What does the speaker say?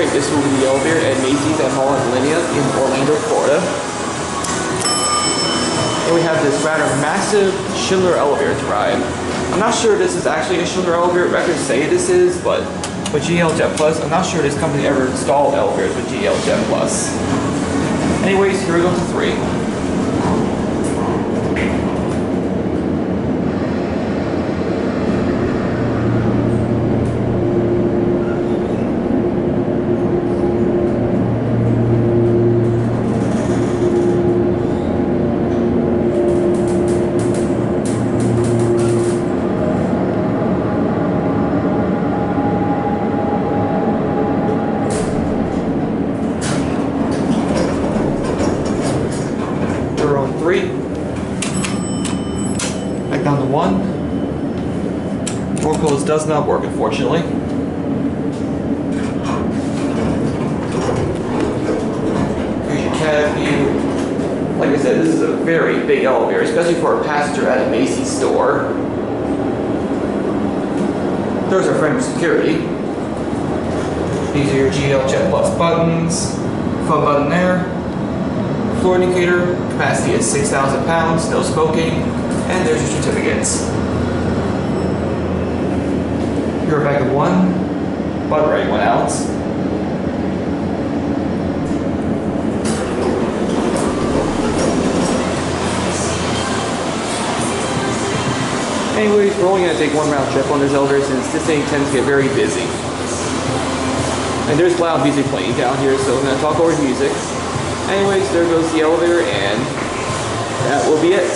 Alright, this will be the elevator at Macy's at Millenia in Orlando, Florida. And we have this rather massive Schindler elevator to ride. I'm not sure this is actually a Schindler elevator. Records say this is, but with GAL Jetplus, I'm not sure this company ever installed elevators with GAL Jetplus. Anyways, here we go to 3. We're on 3. Back down to 1. Door close does not work, unfortunately. Here's your cab view. Like I said, this is a very big elevator, especially for a passenger at a Macy store. There's our friend security. These are your GAL Jetplus buttons. Phone button there. Floor indicator, capacity is 6,000 pounds, no smoking, and there's your certificates. You're back at 1, but right 1 out. Anyways, we're only going to take 1 round trip on this elevator since this thing tends to get very busy. And there's loud music playing down here, so I'm going to talk over music. Anyways, there goes the elevator, and that will be it.